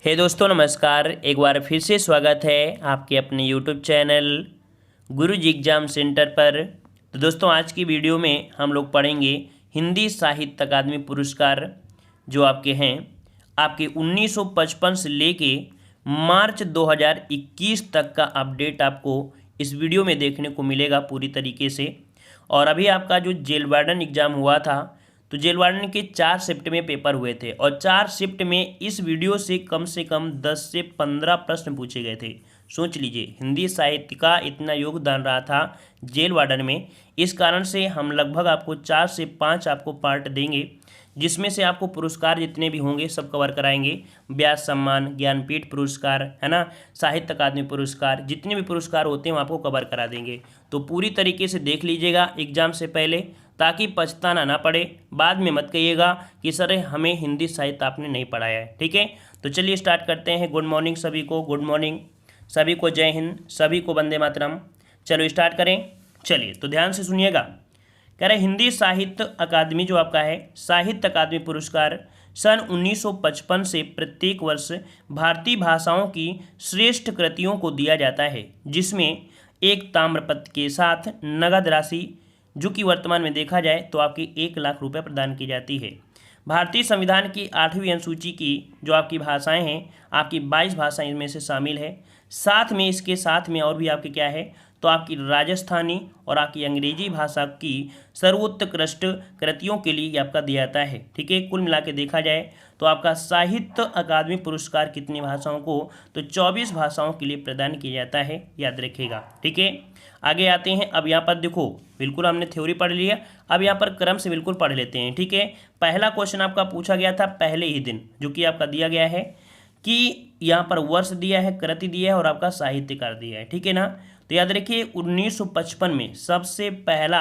हे दोस्तों नमस्कार। एक बार फिर से स्वागत है आपके अपने यूट्यूब चैनल गुरुजी एग्जाम सेंटर पर। तो दोस्तों आज की वीडियो में हम लोग पढ़ेंगे हिंदी साहित्य अकादमी पुरस्कार जो आपके हैं आपके 1955 से लेके मार्च 2021 तक का अपडेट आपको इस वीडियो में देखने को मिलेगा पूरी तरीके से। और अभी आपका जो जेल वार्डन एग्ज़ाम हुआ था तो जेल वार्डन के 4 शिफ्ट में पेपर हुए थे और 4 शिफ्ट में इस वीडियो से कम 10 से 15 प्रश्न पूछे गए थे। सोच लीजिए हिंदी साहित्य का इतना योगदान रहा था जेल वार्डन में। इस कारण से हम लगभग आपको 4 से 5 आपको पार्ट देंगे जिसमें से आपको पुरस्कार जितने भी होंगे सब कवर कराएंगे। व्यास सम्मान, ज्ञानपीठ पुरस्कार, है ना, साहित्य अकादमी पुरस्कार, जितने भी पुरस्कार होते हैं हम आपको कवर करा देंगे। तो पूरी तरीके से देख लीजिएगा एग्जाम से पहले ताकि पछताना ना पड़े। बाद में मत कहिएगा कि सर हमें हिंदी साहित्य आपने नहीं पढ़ाया है। ठीक है, तो चलिए स्टार्ट करते हैं। गुड मॉर्निंग सभी को, गुड मॉर्निंग सभी को, जय हिंद सभी को, वंदे मातरम। चलो स्टार्ट करें। चलिए तो ध्यान से सुनिएगा। कह रहे हिंदी साहित्य अकादमी जो आपका है साहित्य अकादमी पुरस्कार सन 1955 से प्रत्येक वर्ष भारतीय भाषाओं की श्रेष्ठ कृतियों को दिया जाता है, जिसमें एक ताम्रपत्र के साथ नगद राशि जो कि वर्तमान में देखा जाए तो आपकी 1 लाख रुपए प्रदान की जाती है। भारतीय संविधान की 8वीं अनुसूची की जो आपकी भाषाएं हैं आपकी 22 भाषाएं इनमें से शामिल है। साथ में इसके साथ में और भी आपके क्या है तो आपकी राजस्थानी और आपकी अंग्रेजी भाषा की सर्वोत्कृष्ट कृतियों के लिए आपका दिया जाता है। ठीक है, कुल मिला के देखा जाए तो आपका साहित्य अकादमी पुरस्कार कितनी भाषाओं को तो 24 भाषाओं के लिए प्रदान किया जाता है, याद रखिएगा। ठीक है, आगे आते हैं। अब यहाँ पर देखो बिल्कुल हमने थ्योरी पढ़ लिया, अब यहाँ पर क्रम से बिल्कुल पढ़ लेते हैं। ठीक है, पहला क्वेश्चन आपका पूछा गया था पहले ही दिन जो कि आपका दिया गया है कि यहाँ पर वर्ष दिया है, कृति दिया है और आपका साहित्यकार दिया है। ठीक है ना, तो याद रखिए 1955 में सबसे पहला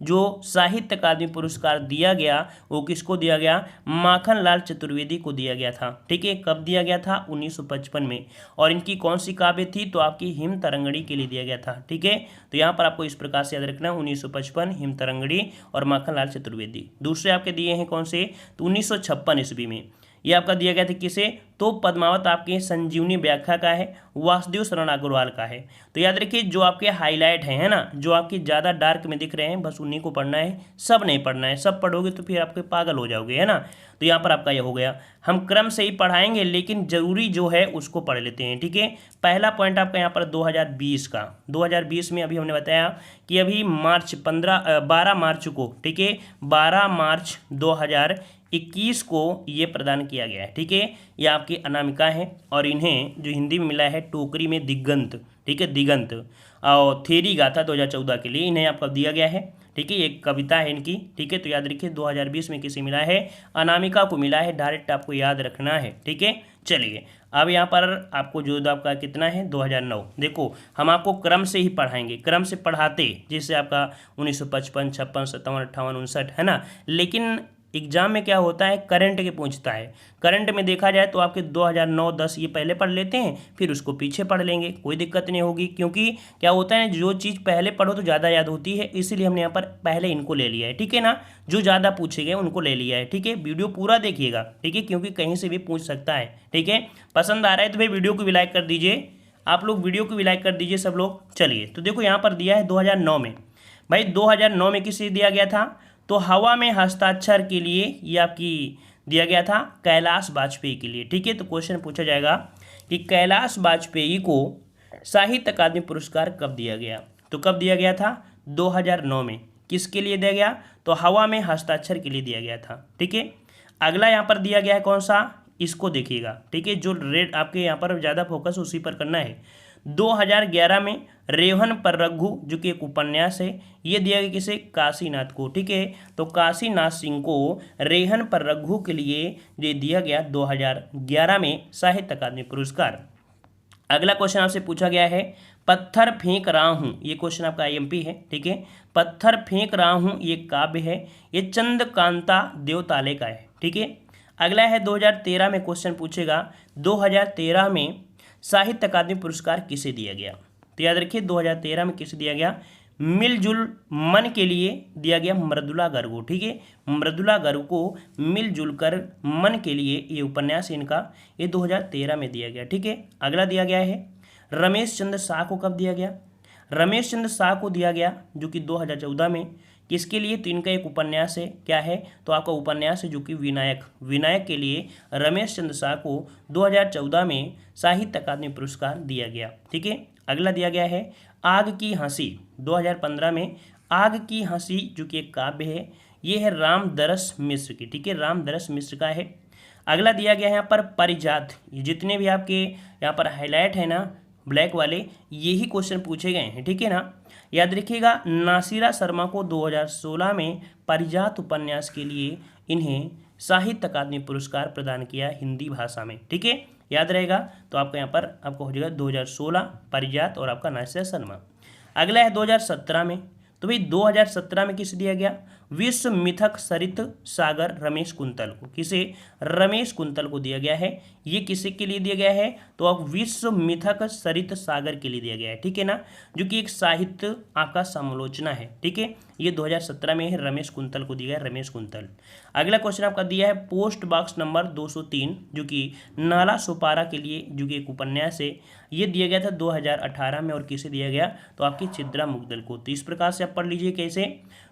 जो साहित्य अकादमी पुरस्कार दिया गया वो किसको दिया गया, माखनलाल चतुर्वेदी को दिया गया था। ठीक है, कब दिया गया था 1955 में। और इनकी कौन सी काव्य थी तो आपकी हिम तरंगड़ी के लिए दिया गया था। ठीक है, तो यहाँ पर आपको इस प्रकार से याद रखना 1955 हिम तरंगड़ी और माखनलाल चतुर्वेदी। दूसरे आपके दिए हैं कौन से तो 1956 ईस्वी में ये आपका दिया गया था किसे तो पद्मावत आपके संजीवनी व्याख्या का है, वासुदेव शरण अग्रवाल का है। तो याद रखिए जो आपके हाईलाइट हैं, है ना, जो आपके ज़्यादा डार्क में दिख रहे हैं बस उन्हीं को पढ़ना है, सब नहीं पढ़ना है। सब पढ़ोगे तो फिर आपके पागल हो जाओगे, है ना। तो यहाँ पर आपका यह हो गया। हम क्रम से ही पढ़ाएंगे लेकिन जरूरी जो है उसको पढ़ लेते हैं। ठीक है, पहला पॉइंट आपका यहाँ पर 2020 का 2020 में अभी हमने बताया कि अभी 12 मार्च को, ठीक है, 12 मार्च 2021 को ये प्रदान किया गया है। ठीक है, ये आपकी अनामिका है और इन्हें जो हिंदी में मिला है टोकरी में दिगंत। ठीक है, दिगंत और थेरी गाथा 2014 के लिए इन्हें आपका दिया गया है। ठीक है, एक कविता है इनकी। ठीक है, तो याद रखिए 2020 में किसे मिला है, अनामिका को मिला है। डायरेक्ट आपको याद रखना है। ठीक है, चलिए अब यहाँ पर आपको जो आपका कितना है 2009। देखो हम आपको क्रम से ही पढ़ाएंगे, क्रम से पढ़ाते जैसे आपका 1955, 56, 57, 58, 59, है ना। लेकिन एग्जाम में क्या होता है करंट के पूछता है। करंट में देखा जाए तो आपके 2009-10 ये पहले पढ़ लेते हैं फिर उसको पीछे पढ़ लेंगे, कोई दिक्कत नहीं होगी। क्योंकि क्या होता है जो चीज़ पहले पढ़ो तो ज़्यादा याद होती है, इसीलिए हमने यहाँ पर पहले इनको ले लिया है। ठीक है ना, जो ज़्यादा पूछे गए उनको ले लिया है। ठीक है, वीडियो पूरा देखिएगा। ठीक है, क्योंकि कहीं से भी पूछ सकता है। ठीक है, पसंद आ रहा है तो भाई वीडियो को भी लाइक कर दीजिए, आप लोग वीडियो को भी लाइक कर दीजिए सब लोग। चलिए तो देखो यहाँ पर दिया है 2009 में। भाई 2009 में किसे दिया गया था तो हवा में हस्ताक्षर के लिए ये आपकी दिया गया था कैलाश वाजपेयी के लिए। ठीक है, तो क्वेश्चन पूछा जाएगा कि कैलाश वाजपेयी को साहित्य अकादमी पुरस्कार कब दिया गया तो कब दिया गया था 2009 में। किसके लिए दिया गया तो हवा में हस्ताक्षर के लिए दिया गया था। ठीक है, अगला यहाँ पर दिया गया है कौन सा, इसको देखिएगा। ठीक है, जो रेड आपके यहाँ पर ज़्यादा फोकस उसी पर करना है। 2011 में रेवहन पर रघु जो कि एक उपन्यास है ये दिया गया किसे, काशीनाथ को। ठीक है, तो काशीनाथ सिंह को रेवहन पर रघु के लिए ये दिया गया 2011 में साहित्य अकादमी पुरस्कार। अगला क्वेश्चन आपसे पूछा गया है पत्थर फेंक रहा हूँ, ये क्वेश्चन आपका आईएमपी है। ठीक है, पत्थर फेंक रहा हूँ ये काव्य है, ये चंद्रकांता देवताले का है। ठीक है, अगला है 2013 में क्वेश्चन पूछेगा 2013 में साहित्य अकादमी पुरस्कार किसे दिया गया तो याद रखिए 2013 में किसे दिया गया, मिलजुल मन के लिए दिया गया मृदुला गर्ग को। ठीक है, मृदुला गर्ग को मिलजुल कर मन के लिए ये उपन्यास इनका ये 2013 में दिया गया। ठीक है, अगला दिया गया है रमेश चंद्र शाह को कब दिया गया? रमेश चंद्र शाह को दिया गया जो कि 2014 में। किसके लिए? तो इनका एक उपन्यास है, क्या है? तो आपका उपन्यास है जो कि विनायक। विनायक के लिए रमेश चंद्र शाह को 2014 में साहित्य अकादमी पुरस्कार दिया गया। ठीक है, अगला दिया गया है आग की हंसी 2015 में। आग की हंसी जो कि एक काव्य है, ये है रामदरस मिश्र की। ठीक है, रामदरस मिश्र का है। अगला दिया गया है यहाँ पर परिजात। ये जितने भी आपके यहाँ पर हाईलाइट है ना ब्लैक वाले, यही क्वेश्चन पूछे गए हैं। ठीक है ना, याद रखिएगा। नासिरा शर्मा को 2016 में परिजात उपन्यास के लिए इन्हें साहित्य अकादमी पुरस्कार प्रदान किया हिंदी भाषा में। ठीक है, याद रहेगा। तो आपको यहाँ पर आपको हो जाएगा 2016 परिजात और आपका नासिरा शर्मा। अगला है 2017 में। तो भाई 2017 में किसे दिया गया? विश्व मिथक सरित सागर रमेश कुंतल को। किसे? रमेश कुंतल को दिया गया है। ये किसे के लिए दिया गया है? तो आप विश्व मिथक सरित सागर के लिए दिया गया है। ठीक है ना, जो कि एक साहित्य आपका समालोचना है। ठीक है, ये 2017 में है, रमेश कुंतल को दिया गया, रमेश कुंतल। अगला क्वेश्चन आपका दिया है पोस्ट बॉक्स नंबर 203 जो कि नाला सुपारा के लिए जो कि एक उपन्यास है, ये दिया गया था 2018 में। और किसे दिया गया? तो आपकी चित्रा मुग्दल को। तो इस प्रकार से आप पढ़ लीजिए कैसे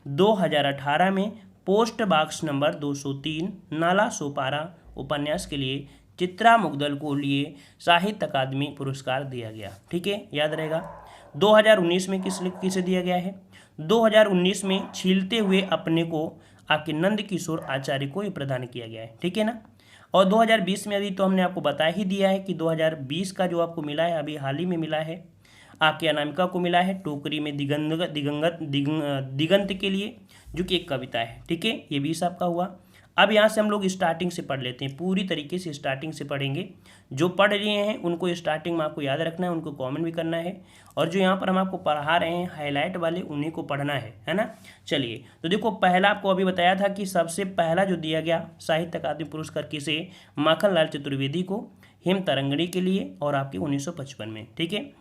2018 में पोस्ट बॉक्स नंबर 203 नाला सुपारा उपन्यास के लिए चित्रा मुग्दल को लिए साहित्य अकादमी पुरस्कार दिया गया। ठीक है, याद रहेगा। 2019 में किसे दिया गया है? 2019 में छीलते हुए अपने को आपके नंद किशोर आचार्य को ये प्रदान किया गया है। ठीक है ना, और 2020 में अभी तो हमने आपको बता ही दिया है कि 2020 का जो आपको मिला है अभी हाल ही में मिला है, आपके अनामिका को मिला है टोकरी में दिगंत के लिए जो कि एक कविता है। ठीक है, ये 20 आपका हुआ। अब यहाँ से हम लोग स्टार्टिंग से पढ़ लेते हैं, पूरी तरीके से स्टार्टिंग से पढ़ेंगे। जो पढ़ रहे हैं उनको स्टार्टिंग में आपको याद रखना है, उनको कमेंट भी करना है, और जो यहाँ पर हम आपको पढ़ा रहे हैं हाईलाइट वाले उन्हीं को पढ़ना है ना। चलिए, तो देखो पहला आपको अभी बताया था कि सबसे पहला जो दिया गया साहित्य अकादमी पुरस्कार किसे? माखनलाल चतुर्वेदी को हिम तरंगिणी के लिए, और आपके 1955 में। ठीक है,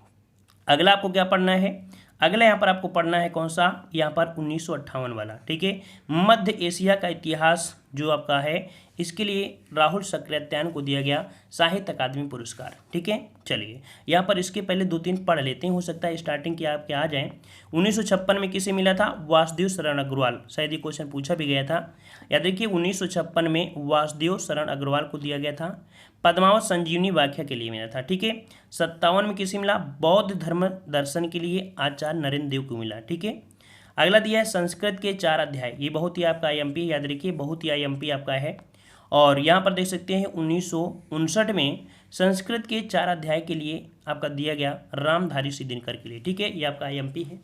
अगला आपको क्या पढ़ना है? अगला यहाँ पर आपको पढ़ना है कौन सा? यहाँ पर 1958 वाला। ठीक है, मध्य एशिया का इतिहास जो आपका है, इसके लिए राहुल सक्रेत्यान को दिया गया साहित्य अकादमी पुरस्कार। ठीक है, चलिए यहाँ पर इसके पहले 2-3 पढ़ लेते हैं, हो सकता है स्टार्टिंग के आपके आ जाएं। 1956 में किसे मिला था? वासुदेव शरण अग्रवाल। शायद ये क्वेश्चन पूछा भी गया था, याद रखिए। 1956 में वासुदेव शरण अग्रवाल को दिया गया था पद्मावत संजीवनी व्याख्या के लिए मिला था। ठीक है, 57 में किसे मिला? बौद्ध धर्म दर्शन के लिए आचार्य नरेंद्र देव को मिला। ठीक है, अगला दिया है संस्कृत के 4 अध्याय। ये बहुत ही आपका IMP, याद रखिए बहुत ही IMP आपका है। और यहाँ पर देख सकते हैं 1959 में संस्कृत के 4 अध्याय के लिए आपका दिया गया रामधारी सिद्धिनकर के लिए। ठीक है, ये आपका IMP है।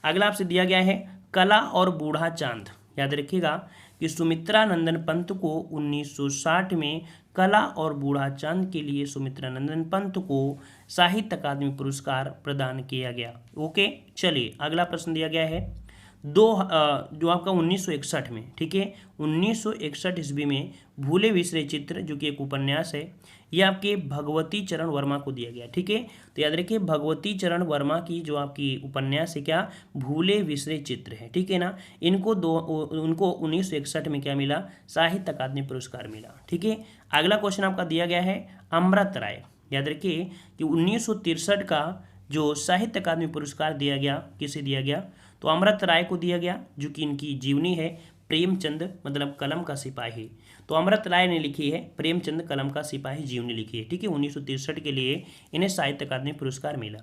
अगला आपसे दिया गया है कला और बूढ़ा चांद। याद रखिएगा कि सुमित्रा नंदन पंत को 1960 में कला और बूढ़ा चांद के लिए सुमित्रा नंदन पंत को साहित्य अकादमी पुरस्कार प्रदान किया गया। ओके, चलिए अगला प्रश्न दिया गया है जो आपका 1961 में। ठीक है, 1961 ईस्वी में भूले विसरे चित्र जो कि एक उपन्यास है, ये आपके भगवती चरण वर्मा को दिया गया। ठीक है, तो याद रखिए भगवती चरण वर्मा की जो आपकी उपन्यास है क्या? भूले विसरे चित्र है। ठीक है ना, उनको 1961 में क्या मिला? साहित्य अकादमी पुरस्कार मिला। ठीक है, अगला क्वेश्चन आपका दिया गया है अमृत राय। याद रखिए कि 1963 का जो साहित्य अकादमी पुरस्कार दिया गया, किसे दिया गया? तो अमृत राय को दिया गया, जो कि इनकी जीवनी है प्रेमचंद मतलब कलम का सिपाही। तो अमृत राय ने लिखी है प्रेमचंद कलम का सिपाही जीवनी लिखी है। ठीक है, 1963 के लिए इन्हें साहित्य अकादमी पुरस्कार मिला।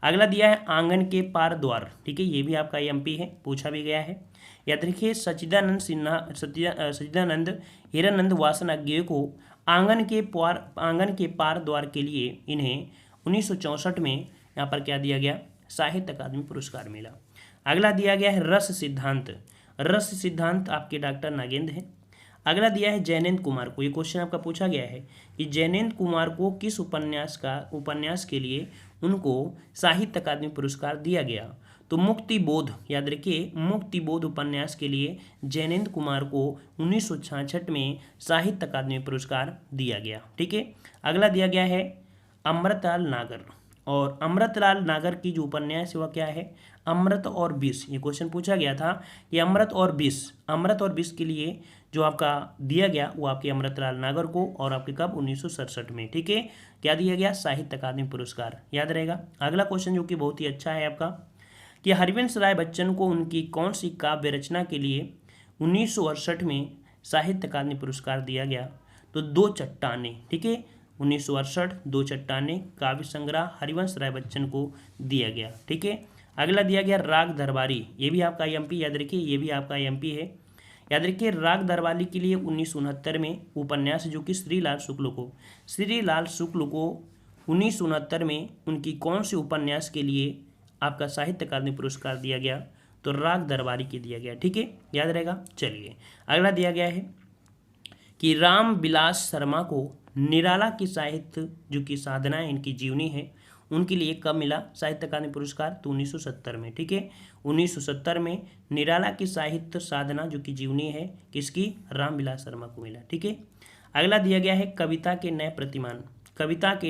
अगला दिया है आंगन के पार द्वार। ठीक है, ये भी आपका IMP है, पूछा भी गया है। याद रखिए सच्चिदानंद हिरानंद वासनाज्ञ को आंगन के पार द्वार के लिए इन्हें 1964 में यहाँ पर क्या दिया गया? साहित्य अकादमी पुरस्कार मिला। अगला दिया गया है रस सिद्धांत। रस सिद्धांत आपके डॉक्टर नागेंद्र हैं। अगला दिया है जैनेन्द्र कुमार को। ये क्वेश्चन आपका पूछा गया है कि जैनेन्द्र कुमार को किस उपन्यास के लिए उनको साहित्य अकादमी पुरस्कार दिया गया? तो मुक्ति बोध। याद रखिए मुक्ति बोध उपन्यास के लिए जैनेन्द्र कुमार को 1966 में साहित्य अकादमी पुरस्कार दिया गया। ठीक है, अगला दिया गया है अमृतलाल नागर। और अमृतलाल नागर की जो उपन्यास है वह क्या है? अमृत और विष, ये क्वेश्चन पूछा गया था कि अमृत और विष के लिए जो आपका दिया गया वो आपके अमृतलाल नागर को, और आपके कब 1967 में, ठीक है। क्या दिया गया? साहित्य अकादमी पुरस्कार, याद रहेगा। अगला क्वेश्चन जो कि बहुत ही अच्छा है आपका, कि हरिवंश राय बच्चन को उनकी कौन सी काव्य रचना के लिए 1968 में साहित्य अकादमी पुरस्कार दिया गया? तो दो चट्टाने, ठीक है, 1968 दो चट्टाने काव्य संग्रह हरिवंश राय बच्चन को दिया गया, ठीक है। अगला दिया गया राग दरबारी, ये भी आपका एमपी, याद रखिए ये भी आपका एमपी है। याद रखिए राग दरबारी के लिए 1969 में उपन्यास जो कि श्रीलाल शुक्ल को 1969 में उनकी कौन से उपन्यास के लिए आपका साहित्य अकादमी पुरस्कार दिया गया? तो राग दरबारी के दिया गया, ठीक है, याद रहेगा। चलिए अगला दिया गया है कि राम बिलास शर्मा को निराला की साहित्य जो कि साधना इनकी जीवनी है, उनके लिए कब मिला साहित्य अकादमी पुरस्कार? तो 1970 में, ठीक है, 1970 में निराला की साहित्य साधना जो कि जीवनी है किसकी? राम बिलास शर्मा को मिला, ठीक है। अगला दिया गया है कविता के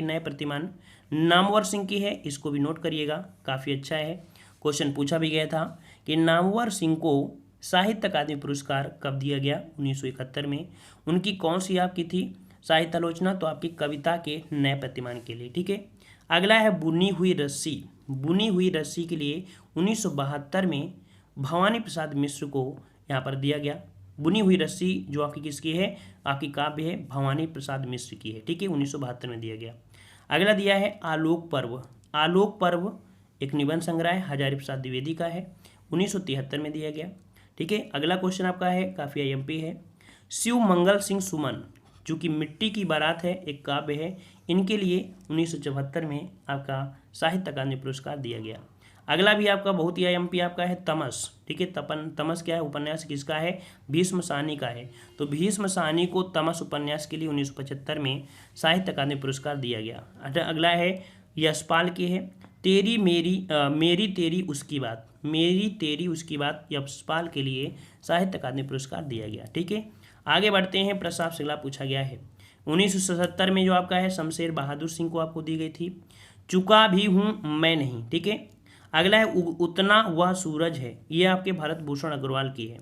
नए प्रतिमान नामवर सिंह की है, इसको भी नोट करिएगा, काफ़ी अच्छा है। क्वेश्चन पूछा भी गया था कि नामवर सिंह को साहित्य अकादमी पुरस्कार कब दिया गया? 1971 में। उनकी कौन सी आपकी थी साहित्य आलोचना? तो आपकी कविता के नए प्रतिमान के लिए, ठीक है। अगला है बुनी हुई रस्सी के लिए 1972 में भवानी प्रसाद मिश्र को यहाँ पर दिया गया। बुनी हुई रस्सी जो आपकी किसकी है? आपकी काव्य है भवानी प्रसाद मिश्र की है, ठीक है, 1972 में दिया गया। अगला दिया है आलोक पर्व एक निबंध संग्रह है, हजारी प्रसाद द्विवेदी का है, 1973 में दिया गया, ठीक है। अगला क्वेश्चन आपका है, काफ़ी एमपी है, शिव मंगल सिंह सुमन जो कि मिट्टी की बारात है एक काव्य है, इनके लिए 1974 में आपका साहित्य अकादमी पुरस्कार दिया गया। अगला भी आपका बहुत ही एमपी आपका है तमस, ठीक है। तमस क्या है? उपन्यास किसका है? भीष्म साहनी का है। तो भीष्म साहनी को तमस उपन्यास के लिए 1975 में साहित्य अकादमी पुरस्कार दिया गया। अगला है यशपाल की है, मेरी तेरी उसकी बात यशपाल के लिए साहित्य अकादमी पुरस्कार दिया गया, ठीक है। आगे बढ़ते हैं, प्रस्ताव श्रृंखला पूछा गया है 1977 में जो आपका है शमशेर बहादुर सिंह को आपको दी गई थी, चुका भी हूँ मैं नहीं, ठीक है। अगला है उतना वह सूरज है, ये आपके भरत भूषण अग्रवाल की है।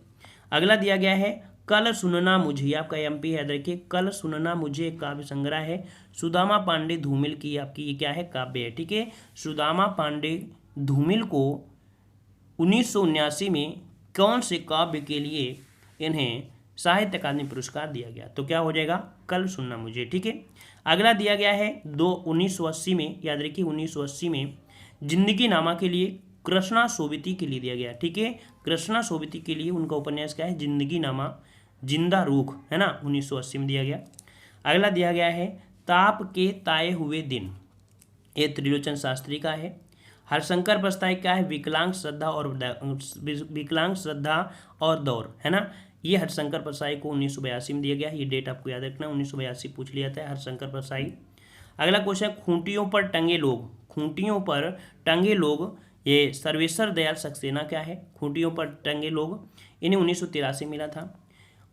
अगला दिया गया है कल सुनना मुझे, ये आपका एमपी है, देखिए कल सुनना मुझे एक काव्य संग्रह है, सुदामा पांडे धूमिल की आपकी ये क्या है? काव्य है, ठीक है। सुदामा पांडे धूमिल को 1979 में कौन से काव्य के लिए इन्हें साहित्य अकादमी पुरस्कार दिया गया? तो क्या हो जाएगा? कल सुनना मुझे, ठीक है। अगला दिया गया है 1980 में, याद रखिए 1980 में जिंदगी नामा के लिए कृष्णा सोबती के लिए दिया गया, ठीक है। कृष्णा सोबती के लिए उनका उपन्यास क्या है? जिंदगी नामा जिंदा रूख, है ना, 1980 में दिया गया। अगला दिया गया है ताप के ताए हुए दिन, ये त्रिलोचन शास्त्री का है। हरशंकर प्रस्ताव क्या है? विकलांग श्रद्धा और दौर, है ना, ये हरशंकर प्रसाई को 1982 में दिया गया। ये डेट आपको याद रखना, 1982 पूछ लिया था हरशंकर प्रसाई। अगला क्वेश्चन है खूंटियों पर टंगे लोग, ये सर्वेश्वर दयाल सक्सेना क्या है? खूंटियों पर टंगे लोग, इन्हें 1983 मिला था।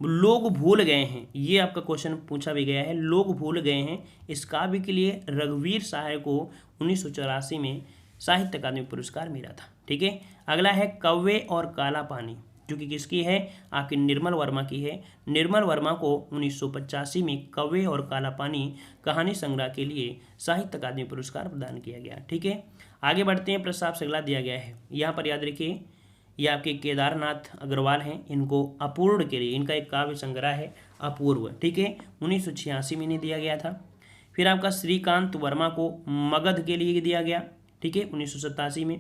लोग भूल गए हैं, ये आपका क्वेश्चन पूछा भी गया है, लोग भूल गए हैं, इस काव्य के लिए रघुवीर सहाय को 1984 में साहित्य अकादमी पुरस्कार मिला था, ठीक है। अगला है कौवे और काला पानी, जो कि किसकी है? आपकी निर्मल वर्मा की है। निर्मल वर्मा को 1985 में कौवे और काला पानी कहानी संग्रह के लिए साहित्य अकादमी पुरस्कार प्रदान किया गया, ठीक है। आगे बढ़ते हैं, प्रस्ताव श्रृंखला दिया गया है, यहाँ पर याद रखिए ये आपके केदारनाथ अग्रवाल हैं, इनको अपूर्ण के लिए इनका एक काव्य संग्रह है अपूर्व, ठीक है, 1986 में इन्हें दिया गया था। फिर आपका श्रीकांत वर्मा को मगध के लिए दिया गया, ठीक है, 1987 में।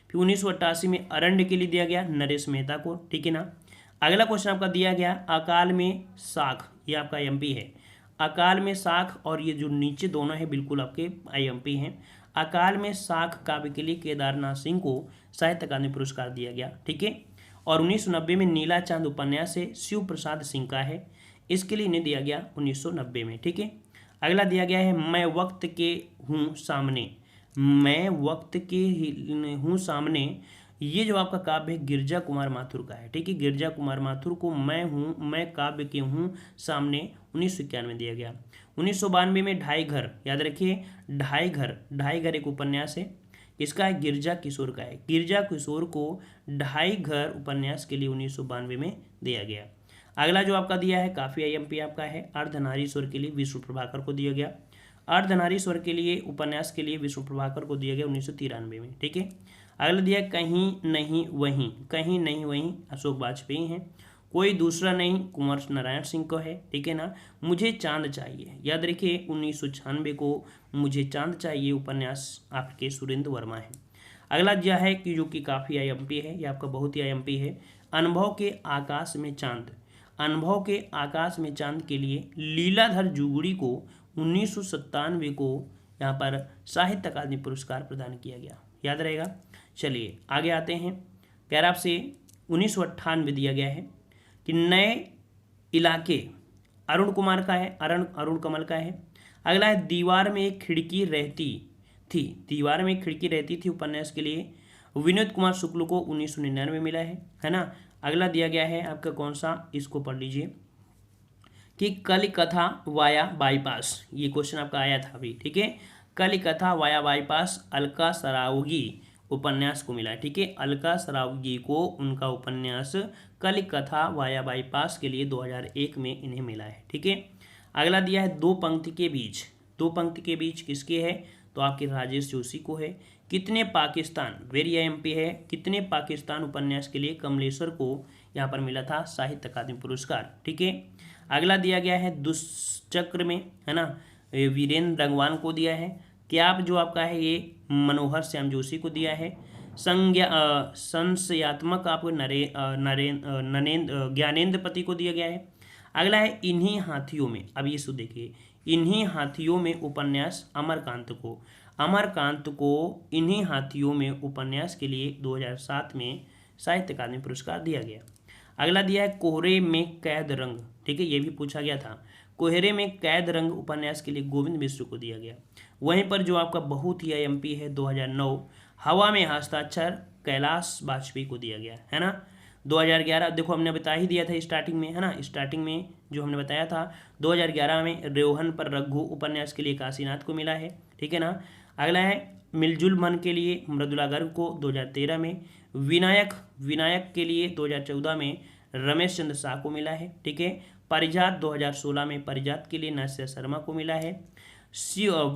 फिर 1988 में अरण्य के लिए दिया गया नरेश मेहता को, ठीक है ना। अगला क्वेश्चन आपका दिया गया अकाल में साख, ये आपका एमपी है। अकाल में साख और ये जो नीचे दोनों है बिल्कुल आपके एमपी हैं। अकाल में साख काव्य के लिए केदारनाथ सिंह को साहित्य अकादमी पुरस्कार दिया गया, ठीक है। और 1990 में नीला चांद उपन्यास से शिव प्रसाद सिंह का है, इसके लिए इन्हें दिया गया 1990 में, ठीक है। अगला दिया गया है मैं वक्त के हूँ सामने, ये जो आपका काव्य है गिरजा कुमार माथुर का है, ठीक है। गिरजा कुमार माथुर को मैं काव्य के हूँ सामने 1991 में दिया गया। 1992 में ढाई घर, याद रखिए ढाई घर एक उपन्यास है, इसका है गिरजा किशोर का है। गिरजा किशोर को ढाई घर उपन्यास के लिए 1992 में दिया गया। अगला जो आपका दिया है काफ़ी आईएमपी आपका है, अर्धनारीश्वर के लिए विष्णु प्रभाकर को दिया गया। अर्धनारीश्वर के लिए उपन्यास के लिए विष्णु प्रभाकर को दिया गया 1993 में, ठीक है। अगला दिया कहीं नहीं वहीं, कहीं नहीं वहीं अशोक वाजपेयी हैं। कोई दूसरा नहीं कुंवर नारायण सिंह को है, ठीक है ना। मुझे चांद चाहिए, याद रखिए 1996 को मुझे चांद चाहिए उपन्यास आपके सुरेंद्र वर्मा है। अगला दिया है कि जो कि काफ़ी आईएमपी है, ये आपका बहुत ही आईएमपी है, अनुभव के आकाश में चांद। अनुभव के आकाश में चांद के लिए लीलाधर जुगड़ी को 1997 को यहाँ पर साहित्य अकादमी पुरस्कार प्रदान किया गया, याद रहेगा। चलिए आगे आते हैं। कह रहा आपसे 1998 दिया गया है कि नए इलाके अरुण कुमार का है, अरुण कमल का है। अगला है दीवार में एक खिड़की रहती थी, दीवार में एक खिड़की रहती थी उपन्यास के लिए विनोद कुमार शुक्ल को 1999 मिला है ना। अगला दिया गया है आपका कौन सा, इसको पढ़ लीजिए कि कलिकथा वाया बाईपास, ये क्वेश्चन आपका आया था अभी, ठीक है। कलिकथा वाया बाईपास अलका सरावगी उपन्यास को मिला है, ठीक है। अलका सरावगी को उनका उपन्यास कलिकथा वाया बाईपास के लिए 2001 में इन्हें मिला है, ठीक है। अगला दिया है दो पंक्ति के बीच, दो पंक्ति के बीच किसके है, तो आपके राजेश जोशी को है। कितने पाकिस्तान, वेरी आईएमपी है, कितने पाकिस्तान उपन्यास के लिए कमलेश्वर को यहाँ पर मिला था साहित्य अकादमी पुरस्कार, ठीक है। अगला दिया गया है दुष्चक्र में, है ना, वीरेंद्र रंगवान को दिया है। क्या आप जो आपका है ये मनोहर श्याम जोशी को दिया है। संशयात्मक आपको ज्ञानेंद्र पति को दिया गया है। अगला है इन्हीं हाथियों में, अब ये सुन देखिए, इन्हीं हाथियों में उपन्यास अमरकांत को, अमरकांत को इन्हीं हाथियों में उपन्यास के लिए 2007 में साहित्य अकादमी पुरस्कार दिया गया। अगला दिया है कोहरे में कैद रंग, ठीक है, ये भी पूछा गया था। कोहरे में कैद रंग उपन्यास के लिए गोविंद मिश्र को दिया गया। वहीं पर जो आपका बहुत ही आईएमपी है 2009 हवा में हस्ताक्षर कैलाश वाजपेयी को दिया गया है ना। 2011 देखो हमने बता ही दिया था स्टार्टिंग में, है ना, स्टार्टिंग में जो हमने बताया था 2011 में रोहन पर रघु उपन्यास के लिए काशीनाथ को मिला है, ठीक है ना। अगला है मिलजुल मन के लिए मृदुला गर्ग को 2013 में, विनायक के लिए 2014 में रमेश चंद्र शाह को मिला है, ठीक है। पारिजात 2016 में पारिजात के लिए नासिया शर्मा को मिला है।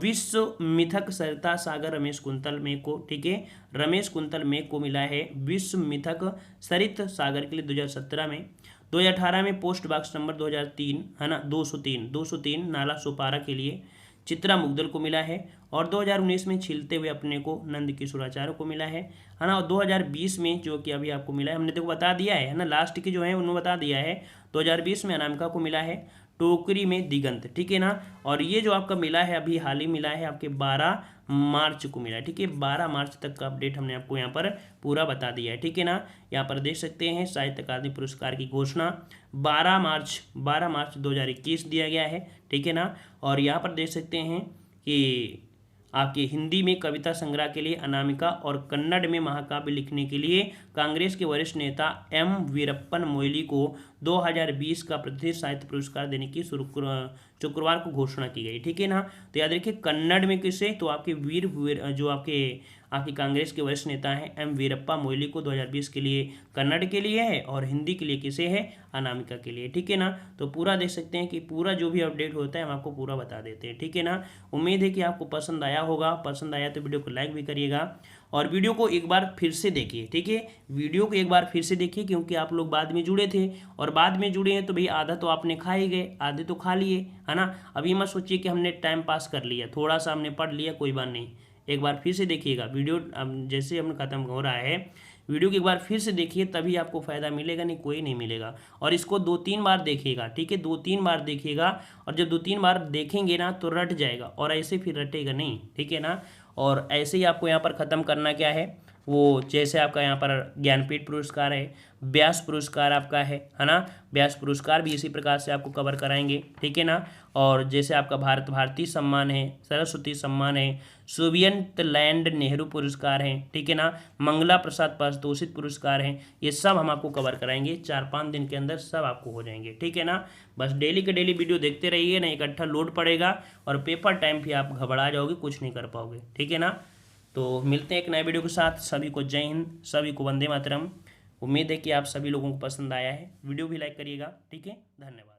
विश्व मिथक सरिता सागर रमेश कुंतल में को, ठीक है, रमेश कुंतल में को मिला है विश्व मिथक सरित सागर के लिए 2017 में। 2018 में पोस्ट बॉक्स नंबर 2003 है ना 203 नाला सोपारा के लिए चित्रा मुग्दल को मिला है। और 2019 में छिलते हुए अपने को नंद किशोराचार्य को मिला है ना। और 2020 में जो कि अभी आपको मिला है, हमने देखो बता दिया है ना, लास्ट के जो है उन्होंने बता दिया है। 2020 में अनामिका को मिला है टोकरी में दिगंत, ठीक है ना। और ये जो आपका मिला है अभी हाल ही मिला है आपके 12 मार्च को मिला है, ठीक है। 12 मार्च तक का अपडेट हमने आपको यहाँ पर पूरा बता दिया है, ठीक है ना। यहाँ पर देख सकते हैं साहित्य अकादमी पुरस्कार की घोषणा 12 मार्च 2021 दिया गया है, ठीक है ना। और यहाँ पर देख सकते हैं कि आपके हिंदी में कविता संग्रह के लिए अनामिका और कन्नड़ में महाकाव्य लिखने के लिए कांग्रेस के वरिष्ठ नेता एम वीरप्पन मोइली को 2020 का प्रतिष्ठित साहित्य पुरस्कार देने की शुक्रवार को घोषणा की गई, ठीक है ना। तो याद रखिए कन्नड़ में किसे, तो आपके जो आपकी कांग्रेस के वरिष्ठ नेता हैं एम वीरप्पा मोइली को 2020 के लिए कन्नड़ के लिए है, और हिंदी के लिए किसे है, अनामिका के लिए, ठीक है ना। तो पूरा देख सकते हैं कि पूरा जो भी अपडेट होता है हम आपको पूरा बता देते हैं, ठीक है ना। उम्मीद है कि आपको पसंद आया होगा, पसंद आया तो वीडियो को लाइक भी करिएगा और वीडियो को एक बार फिर से देखिए, ठीक है। वीडियो को एक बार फिर से देखिए क्योंकि आप लोग बाद में जुड़े थे, और बाद में जुड़े हैं तो भाई आधा तो आपने खा ही गए, आधे तो खा लिए, है ना। अभी मत सोचिए कि हमने टाइम पास कर लिया, थोड़ा सा हमने पढ़ लिया, कोई बात नहीं, एक बार फिर से देखिएगा वीडियो। जैसे हमने खत्म हो रहा है वीडियो की एक बार फिर से देखिए, तभी आपको फ़ायदा मिलेगा, नहीं कोई नहीं मिलेगा। और इसको 2-3 बार देखिएगा, ठीक है, 2-3 बार देखिएगा, और जब 2-3 बार देखेंगे ना तो रट जाएगा, और ऐसे फिर रटेगा नहीं, ठीक है ना। और ऐसे ही आपको यहाँ पर ख़त्म करना क्या है, वो जैसे आपका यहाँ पर ज्ञानपीठ पुरस्कार है, व्यास पुरस्कार आपका है ना, व्यास पुरस्कार भी इसी प्रकार से आपको कवर कराएंगे, ठीक है ना। और जैसे आपका भारत भारती सम्मान है, सरस्वती सम्मान है, सोवियत लैंड नेहरू पुरस्कार हैं, ठीक है ना, मंगला प्रसाद पारितोषिक पुरस्कार हैं, ये सब हम आपको कवर कराएंगे 4-5 दिन के अंदर, सब आपको हो जाएंगे, ठीक है ना। बस डेली के डेली वीडियो देखते रहिए, ना इकट्ठा लोड पड़ेगा और पेपर टाइम भी आप घबरा जाओगे, कुछ नहीं कर पाओगे, ठीक है ना। तो मिलते हैं एक नए वीडियो के साथ। सभी को जय हिंद, सभी को वंदे मातरम। उम्मीद है कि आप सभी लोगों को पसंद आया है। वीडियो भी लाइक करिएगा। ठीक है, धन्यवाद।